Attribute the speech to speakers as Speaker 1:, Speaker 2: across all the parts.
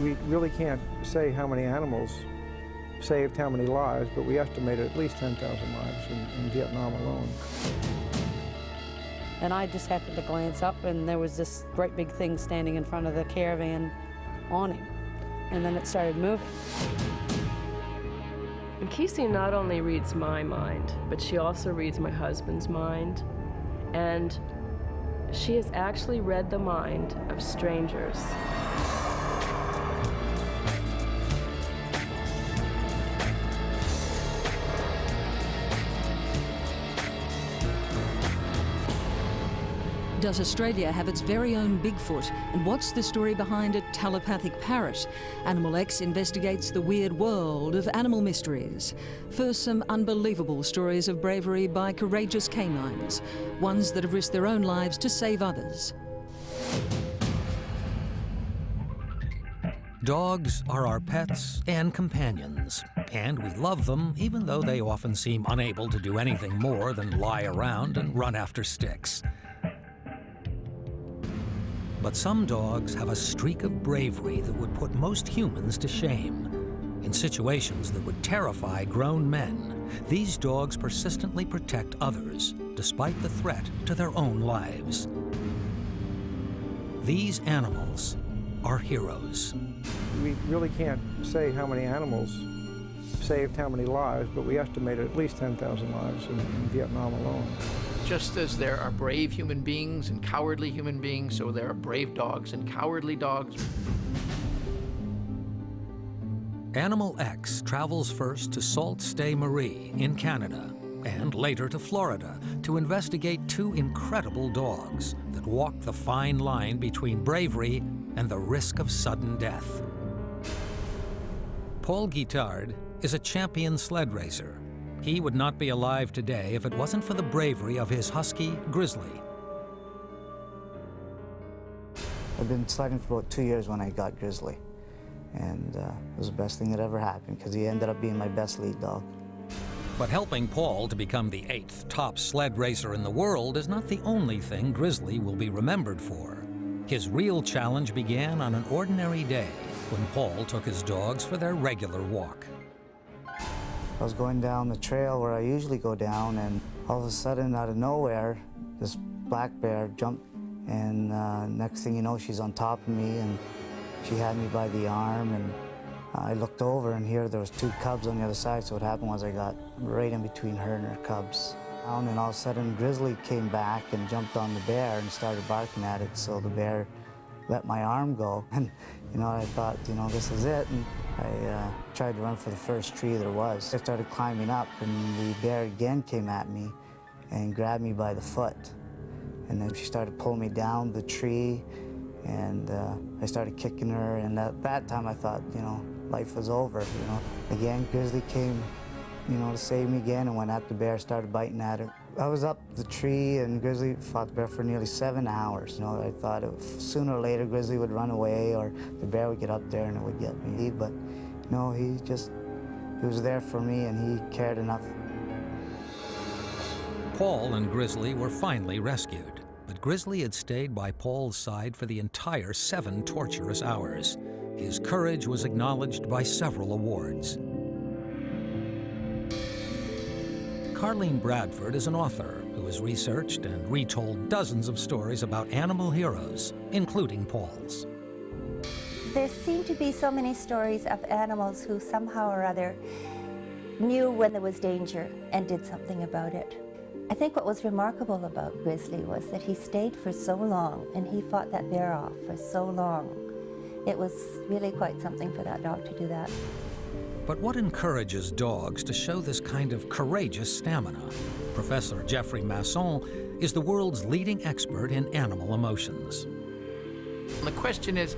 Speaker 1: We really can't say how many animals saved how many lives, but we estimated at least 10,000 lives in Vietnam alone.
Speaker 2: And I just happened to glance up, and there was this great big thing standing in front of the caravan awning, and then it started moving.
Speaker 3: And Kesey not only reads my mind, but she also reads my husband's mind, and she has actually read the mind of strangers.
Speaker 4: Does Australia have its very own Bigfoot? And what's the story behind a telepathic parrot? Animal X investigates the weird world of animal mysteries. First, some unbelievable stories of bravery by courageous canines, ones that have risked their own lives to save others.
Speaker 5: Dogs are our pets and companions, and we love them even though they often seem unable to do anything more than lie around and run after sticks. But some dogs have a streak of bravery that would put most humans to shame. In situations that would terrify grown men, these dogs persistently protect others, despite the threat to their own lives. These animals are heroes.
Speaker 1: We really can't say how many animals saved how many lives, but we estimated at least 10,000 lives in Vietnam alone.
Speaker 6: Just as there are brave human beings and cowardly human beings, so there are brave dogs and cowardly dogs.
Speaker 5: Animal X travels first to Sault Ste. Marie in Canada and later to Florida to investigate two incredible dogs that walk the fine line between bravery and the risk of sudden death. Paul Guitard is a champion sled racer. He would not be alive today if it wasn't for the bravery of his husky, Grizzly.
Speaker 7: I've been sledding for about 2 years when I got Grizzly. And it was the best thing that ever happened because he ended up being my best lead dog.
Speaker 5: But helping Paul to become the 8th top sled racer in the world is not the only thing Grizzly will be remembered for. His real challenge began on an ordinary day when Paul took his dogs for their regular walk.
Speaker 7: I was going down the trail where I usually go down, and all of a sudden, out of nowhere, this black bear jumped, and next thing you know, she's on top of me, and she had me by the arm, and I looked over, and here there was 2 cubs on the other side, so what happened was I got right in between her and her cubs. And all of a sudden, Grizzly came back and jumped on the bear and started barking at it, so the bear let my arm go, and I thought, this is it, and I tried to run for the first tree there was. I started climbing up, and the bear again came at me and grabbed me by the foot. And then she started pulling me down the tree, and I started kicking her, and at that time I thought, life was over, Again, Grizzly came, to save me again, and went at the bear, started biting at her. I was up the tree, and Grizzly fought the bear for nearly 7 hours. I thought sooner or later Grizzly would run away, or the bear would get up there and it would get me. But he was there for me, and he cared enough.
Speaker 5: Paul and Grizzly were finally rescued, but Grizzly had stayed by Paul's side for the entire 7 torturous hours. His courage was acknowledged by several awards. Carleen Bradford is an author who has researched and retold dozens of stories about animal heroes, including Paul's.
Speaker 8: There seem to be so many stories of animals who somehow or other knew when there was danger and did something about it. I think what was remarkable about Grizzly was that he stayed for so long, and he fought that bear off for so long. It was really quite something for that dog to do that.
Speaker 5: But what encourages dogs to show this kind of courageous stamina? Professor Jeffrey Masson is the world's leading expert in animal emotions.
Speaker 6: The question is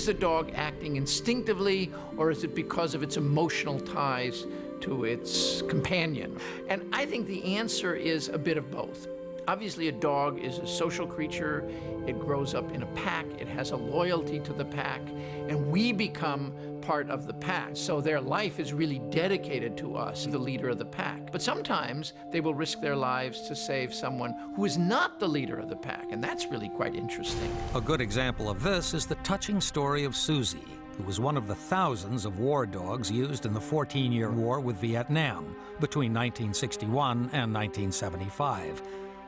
Speaker 6: the dog acting instinctively, or is it because of its emotional ties to its companion? And I think the answer is a bit of both. Obviously, a dog is a social creature. It grows up in a pack. It has a loyalty to the pack, and we become part of the pack. So their life is really dedicated to us, the leader of the pack. But sometimes they will risk their lives to save someone who is not the leader of the pack, and that's really quite interesting.
Speaker 5: A good example of this is the touching story of Susie, who was one of the thousands of war dogs used in the 14-year war with Vietnam between 1961 and 1975.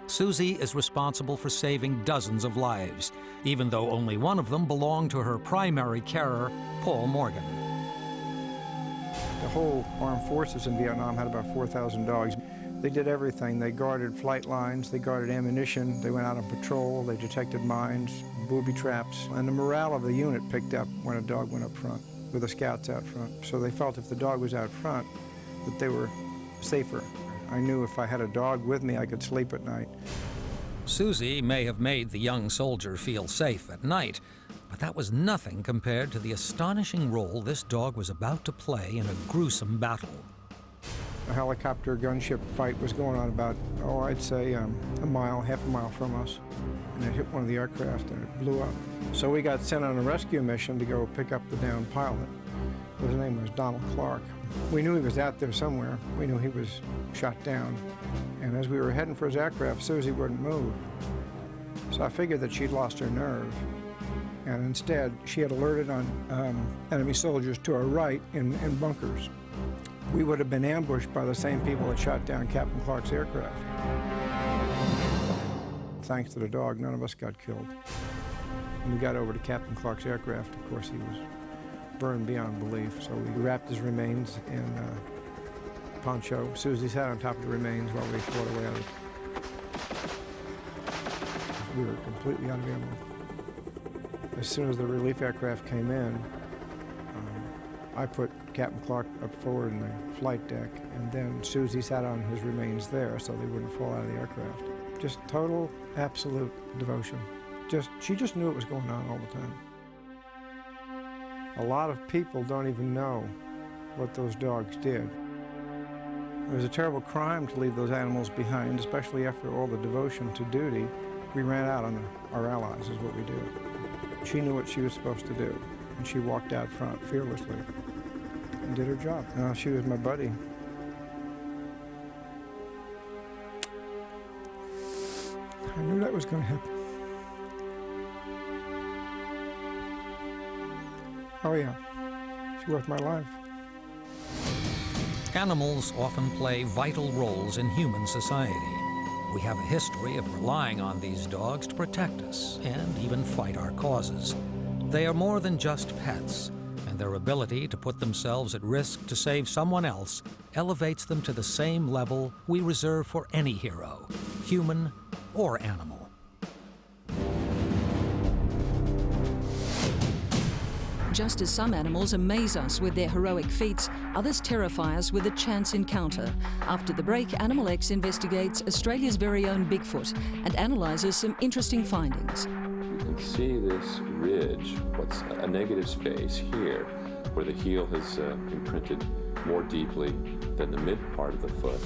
Speaker 5: Susie is responsible for saving dozens of lives, even though only one of them belonged to her primary carer, Paul Morgan.
Speaker 1: The whole armed forces in Vietnam had about 4,000 dogs. They did everything. They guarded flight lines, they guarded ammunition, they went out on patrol, they detected mines, booby traps, and the morale of the unit picked up when a dog went up front, with the scouts out front. So they felt if the dog was out front, that they were safer. I knew if I had a dog with me, I could sleep at night.
Speaker 5: Susie may have made the young soldier feel safe at night, but that was nothing compared to the astonishing role this dog was about to play in a gruesome battle.
Speaker 1: A helicopter gunship fight was going on about, I'd say a mile, half a mile from us. And it hit one of the aircraft and it blew up. So we got sent on a rescue mission to go pick up the downed pilot. His name was Donald Clark. We knew he was out there somewhere. We knew he was shot down. And as we were heading for his aircraft, Susie wouldn't move. So I figured that she'd lost her nerve. And instead, she had alerted on enemy soldiers to our right in bunkers. We would have been ambushed by the same people that shot down Captain Clark's aircraft. Thanks to the dog, none of us got killed. When we got over to Captain Clark's aircraft, of course, he was burned beyond belief. So we wrapped his remains in poncho. Susie sat on top of the remains while we floated away out of it. We were completely out of ammo. As soon as the relief aircraft came in, I put Captain Clark up forward in the flight deck, and then Susie sat on his remains there so they wouldn't fall out of the aircraft. Just total, absolute devotion. She just knew what was going on all the time. A lot of people don't even know what those dogs did. It was a terrible crime to leave those animals behind, especially after all the devotion to duty. We ran out on our allies, is what we did. She knew what she was supposed to do, and she walked out front fearlessly and did her job. She was my buddy. I knew that was going to happen. Oh yeah, she worth my life.
Speaker 5: Animals often play vital roles in human society. We have a history of relying on these dogs to protect us and even fight our causes. They are more than just pets, and their ability to put themselves at risk to save someone else elevates them to the same level we reserve for any hero, human or animal.
Speaker 4: Just as some animals amaze us with their heroic feats, others terrify us with a chance encounter. After the break, Animal X investigates Australia's very own Bigfoot and analyses some interesting findings.
Speaker 9: You can see this ridge, what's a negative space here, where the heel has imprinted more deeply than the mid part of the foot.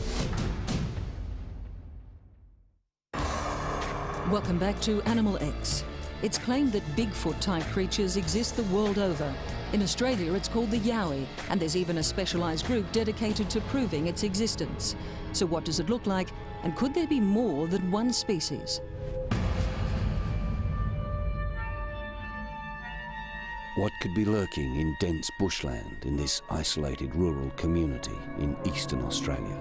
Speaker 4: Welcome back to Animal X. It's claimed that Bigfoot-type creatures exist the world over. In Australia, it's called the Yowie, and there's even a specialised group dedicated to proving its existence. So what does it look like, and could there be more than one species?
Speaker 10: What could be lurking in dense bushland in this isolated rural community in eastern Australia?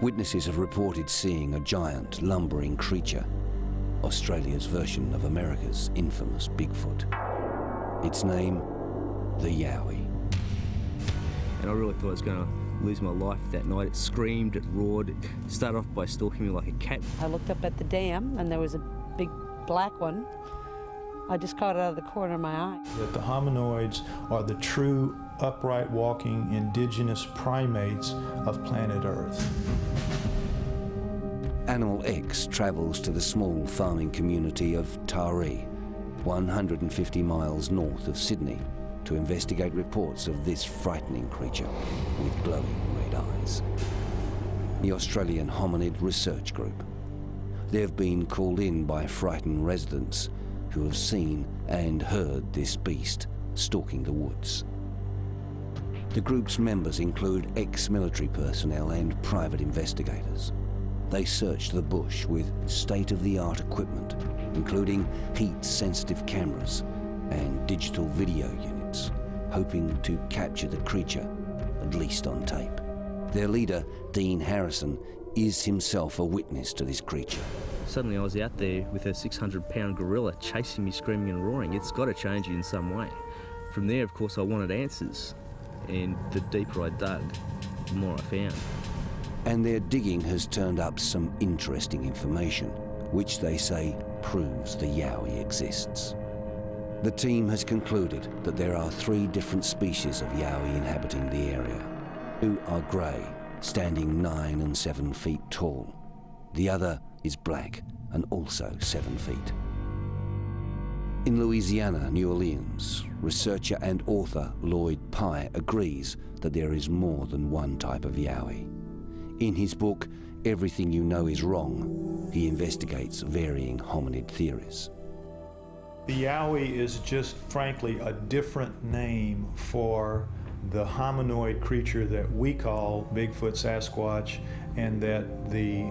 Speaker 10: Witnesses have reported seeing a giant, lumbering creature, Australia's version of America's infamous Bigfoot. Its name, the Yowie.
Speaker 11: And I really thought I was going to lose my life that night. It screamed, it roared, it started off by stalking me like a cat.
Speaker 2: I looked up at the dam and there was a big black one. I just caught it out of the corner of my eye.
Speaker 12: That the hominoids are the true upright walking indigenous primates of planet Earth.
Speaker 10: Animal X travels to the small farming community of Taree, 150 miles north of Sydney, to investigate reports of this frightening creature with glowing red eyes. The Australian Hominid Research Group. They've been called in by frightened residents who have seen and heard this beast stalking the woods. The group's members include ex-military personnel and private investigators. They searched the bush with state-of-the-art equipment, including heat-sensitive cameras and digital video units. hoping to capture the creature, at least on tape. Their leader, Dean Harrison, is himself a witness to this creature.
Speaker 11: Suddenly I was out there with a 600-pound gorilla chasing me, screaming and roaring. It's got to change you in some way. From there, of course, I wanted answers, and the deeper I dug, the more I found.
Speaker 10: And their digging has turned up some interesting information, which they say proves the Yowie exists. The team has concluded that there are 3 different species of Yowie inhabiting the area. 2 are grey, standing 9 and 7 feet tall. The other is black and also 7 feet. In Louisiana, New Orleans, researcher and author Lloyd Pye agrees that there is more than one type of Yowie. In his book, Everything You Know Is Wrong, he investigates varying hominid theories.
Speaker 12: The Yowie is just, frankly, a different name for the hominoid creature that we call Bigfoot, Sasquatch, and that the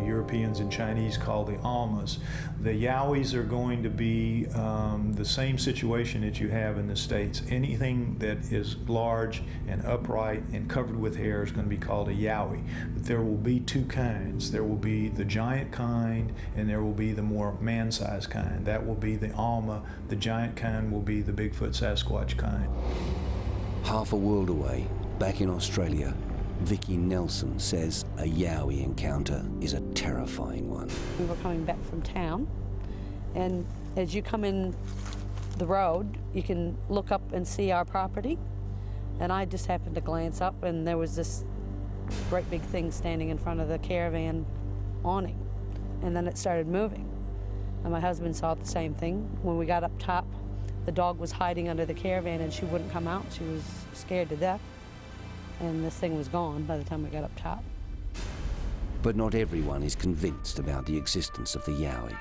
Speaker 12: Europeans and Chinese call the Almas. The Yowies are going to be the same situation that you have in the States. Anything that is large and upright and covered with hair is going to be called a Yowie. But there will be 2 kinds. There will be the giant kind, and there will be the more man-sized kind. That will be the Alma. The giant kind will be the Bigfoot, Sasquatch kind.
Speaker 10: Half a world away, back in Australia, Vicky Nelson says a Yowie encounter is a terrifying one.
Speaker 2: We were coming back from town, and as you come in the road, you can look up and see our property. And I just happened to glance up, and there was this great big thing standing in front of the caravan awning. And then it started moving. And my husband saw the same thing. When we got up top, the dog was hiding under the caravan, and she wouldn't come out. She was scared to death. And this thing was gone by the time we got up top.
Speaker 10: But not everyone is convinced about the existence of the Yowie.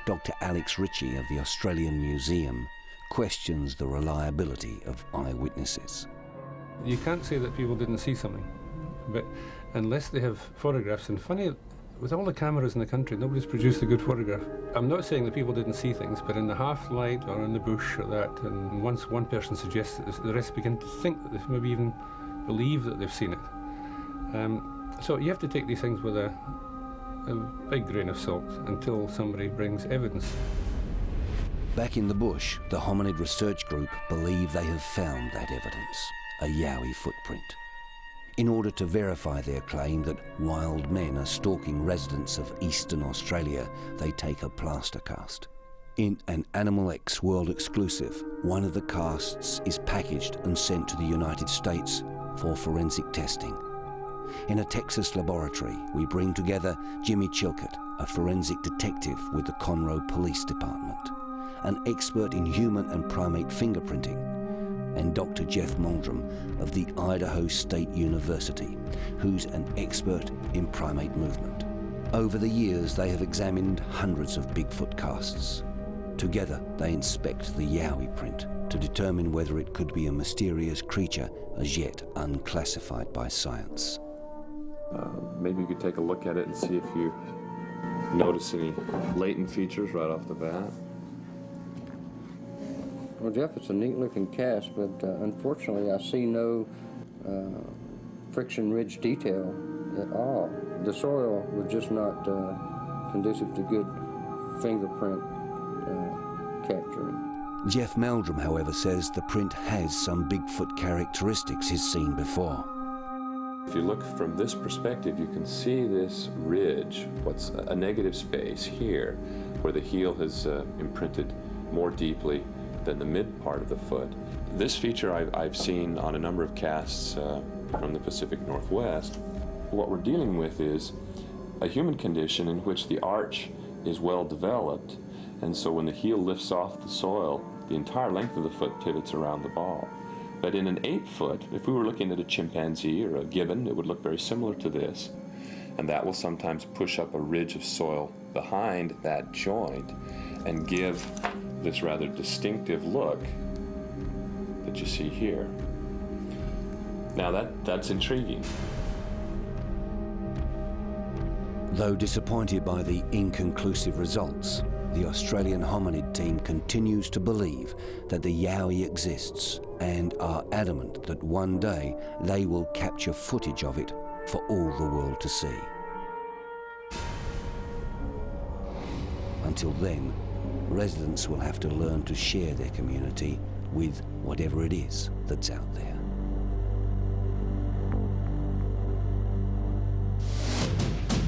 Speaker 10: Dr. Alex Ritchie of the Australian Museum questions the reliability of eyewitnesses.
Speaker 13: You can't say that people didn't see something, but unless they have photographs, and funny, with all the cameras in the country, nobody's produced a good photograph. I'm not saying that people didn't see things, but in the half light or in the bush or that, and once one person suggests it, the rest begin to think that they maybe even believe that they've seen it. So you have to take these things with a big grain of salt until somebody brings evidence.
Speaker 10: Back in the bush, the Hominid Research Group believe they have found that evidence, a Yowie footprint. In order to verify their claim that wild men are stalking residents of eastern Australia, they take a plaster cast. In an Animal X world exclusive, one of the casts is packaged and sent to the United States for forensic testing. In a Texas laboratory, we bring together Jimmy Chilcott, a forensic detective with the Conroe Police Department, an expert in human and primate fingerprinting, and Dr. Jeff Meldrum of the Idaho State University, who's an expert in primate movement. Over the years, they have examined hundreds of Bigfoot casts. Together, they inspect the Yowie print to determine whether it could be a mysterious creature as yet unclassified by science.
Speaker 9: Maybe you could take a look at it and see if you notice any latent features right off the bat.
Speaker 14: Well, Jeff, it's a neat-looking cast, but unfortunately I see no friction ridge detail at all. The soil was just not conducive to good fingerprint capturing.
Speaker 10: Jeff Meldrum, however, says the print has some Bigfoot characteristics he's seen before.
Speaker 9: If you look from this perspective, you can see this ridge, what's a negative space here, where the heel has imprinted more deeply than the mid part of the foot. This feature I've seen on a number of casts from the Pacific Northwest. What we're dealing with is a human condition in which the arch is well developed, and so when the heel lifts off the soil, the entire length of the foot pivots around the ball. But in an 8-foot, if we were looking at a chimpanzee or a gibbon, it would look very similar to this. And that will sometimes push up a ridge of soil behind that joint and give this rather distinctive look that you see here. Now that's intriguing.
Speaker 10: Though disappointed by the inconclusive results, the Australian Hominid team continues to believe that the Yowie exists and are adamant that one day they will capture footage of it for all the world to see. Until then, residents will have to learn to share their community with whatever it is that's out there.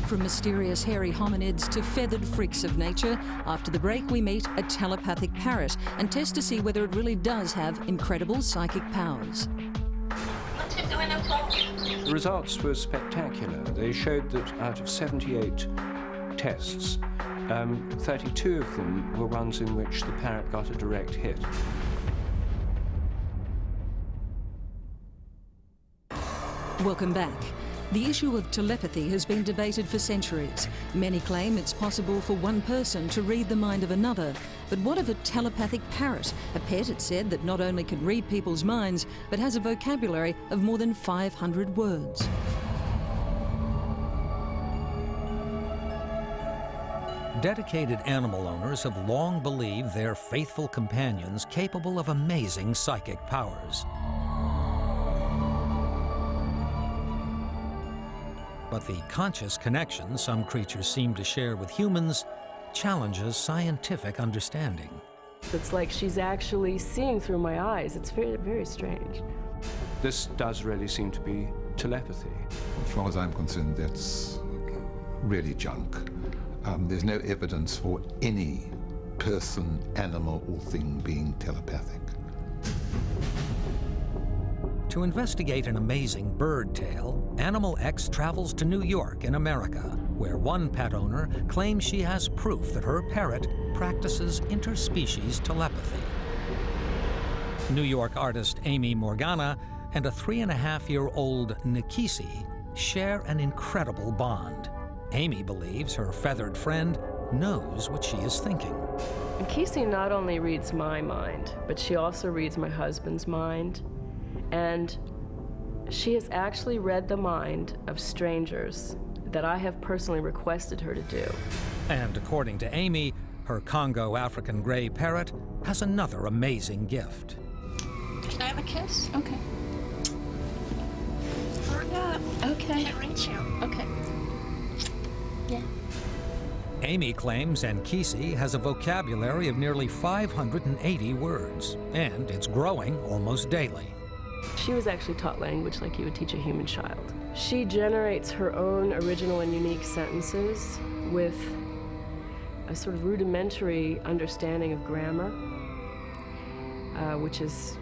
Speaker 4: From mysterious hairy hominids to feathered freaks of nature, after the break we meet a telepathic parrot and test to see whether it really does have incredible psychic powers.
Speaker 14: The results were spectacular. They showed that out of 78 tests, 32 of them were ones in which the parrot got a direct hit.
Speaker 4: Welcome back. The issue of telepathy has been debated for centuries. Many claim it's possible for one person to read the mind of another. But what of a telepathic parrot? A pet, it's said, that not only can read people's minds, but has a vocabulary of more than 500 words.
Speaker 5: Dedicated animal owners have long believed their faithful companions capable of amazing psychic powers. But the conscious connection some creatures seem to share with humans challenges scientific understanding.
Speaker 3: It's like she's actually seeing through my eyes. It's very, very strange.
Speaker 14: This does really seem to be telepathy.
Speaker 15: As far as I'm concerned, that's really junk. There's no evidence for any person, animal, or thing being telepathic.
Speaker 5: To investigate an amazing bird tale, Animal X travels to New York in America, where one pet owner claims she has proof that her parrot practices interspecies telepathy. New York artist Amy Morgana and a 3.5-year-old Nikisi share an incredible bond. Amy believes her feathered friend knows what she is thinking.
Speaker 3: And Kesey not only reads my mind, but she also reads my husband's mind. And she has actually read the mind of strangers that I have personally requested her to do.
Speaker 5: And according to Amy, her Congo African gray parrot has another amazing gift.
Speaker 16: Can I have a kiss? Okay. Hurry up. Okay. Can't reach you. Okay. Yeah.
Speaker 5: Amy claims Nkisi has a vocabulary of nearly 580 words, and it's growing almost daily.
Speaker 3: She was actually taught language like you would teach a human child. She generates her own original and unique sentences with a sort of rudimentary understanding of grammar, which is,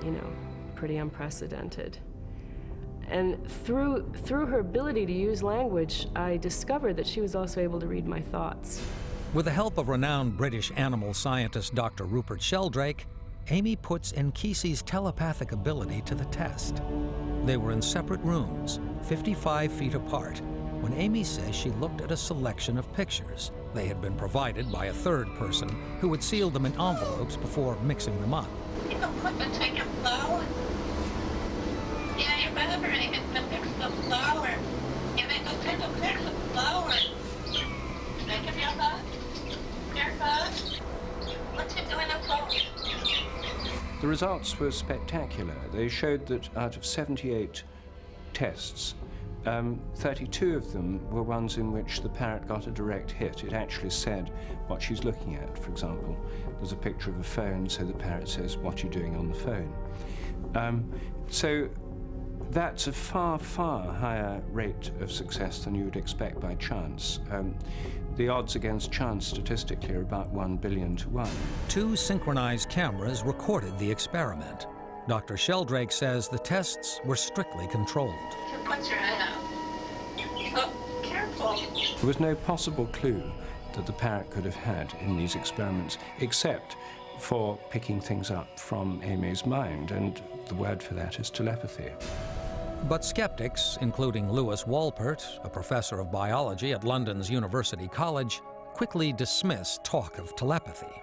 Speaker 3: pretty unprecedented. And through her ability to use language, I discovered that she was also able to read my thoughts.
Speaker 5: With the help of renowned British animal scientist Dr. Rupert Sheldrake, Amy puts Nkisi's telepathic ability to the test. They were in separate rooms, 55 feet apart, when Amy says she looked at a selection of pictures. They had been provided by a third person who had sealed them in envelopes before mixing them up.
Speaker 16: You can put the take a flower. Yeah, you better bring it to fix the flower. You make a take a fix the flower. Make it your bud. Your bud. What you doing up flower?
Speaker 14: The results were spectacular. They showed that out of 78 tests, 32 of them were ones in which the parrot got a direct hit. It actually said what she's looking at. For example, there's a picture of a phone, so the parrot says, "What are you doing on the phone?" So that's a far, far higher rate of success than you would expect by chance. The odds against chance statistically are about 1 billion to 1.
Speaker 5: 2 synchronized cameras recorded the experiment. Dr. Sheldrake says the tests were strictly controlled.
Speaker 16: You put your head up. Oh, careful.
Speaker 14: There was no possible clue that the parrot could have had in these experiments, except for picking things up from Amy's mind, and the word for that is telepathy.
Speaker 5: But skeptics, including Lewis Walpert, a professor of biology at London's University College, quickly dismiss talk of telepathy.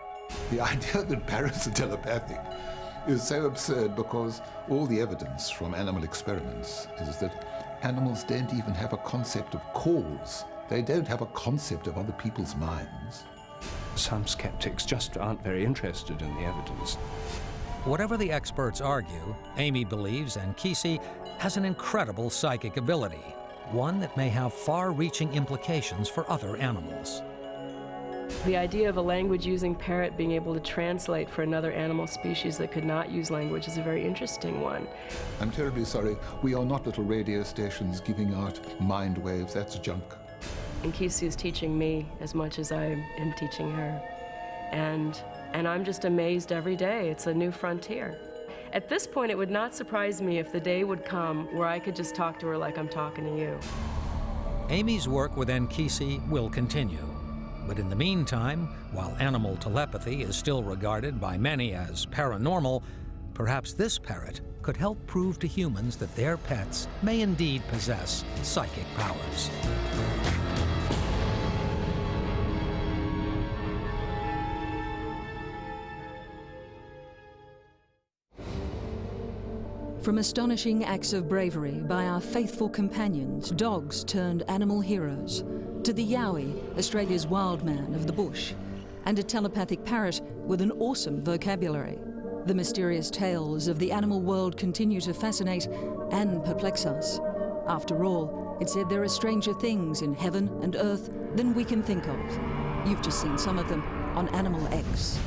Speaker 15: The idea that parrots are telepathic is so absurd because all the evidence from animal experiments is that animals don't even have a concept of cause. They don't have a concept of other people's minds.
Speaker 17: some skeptics just aren't very interested in the evidence.
Speaker 5: Whatever the experts argue, Amy believes Ankisi has an incredible psychic ability, one that may have far-reaching implications for other animals.
Speaker 3: The idea of a language-using parrot being able to translate for another animal species that could not use language is a very interesting one.
Speaker 15: I'm terribly sorry. We are not little radio stations giving out mind waves. That's junk.
Speaker 3: Ankisi is teaching me as much as I am teaching her. And I'm just amazed every day. It's a new frontier. At this point, it would not surprise me if the day would come where I could just talk to her like I'm talking to you.
Speaker 5: Amy's work with Ankisi will continue. But in the meantime, while animal telepathy is still regarded by many as paranormal, perhaps this parrot could help prove to humans that their pets may indeed possess psychic powers.
Speaker 4: From astonishing acts of bravery by our faithful companions, dogs turned animal heroes, to the Yowie, Australia's wild man of the bush, and a telepathic parrot with an awesome vocabulary. The mysterious tales of the animal world continue to fascinate and perplex us. After all, it's said there are stranger things in heaven and earth than we can think of. You've just seen some of them on Animal X.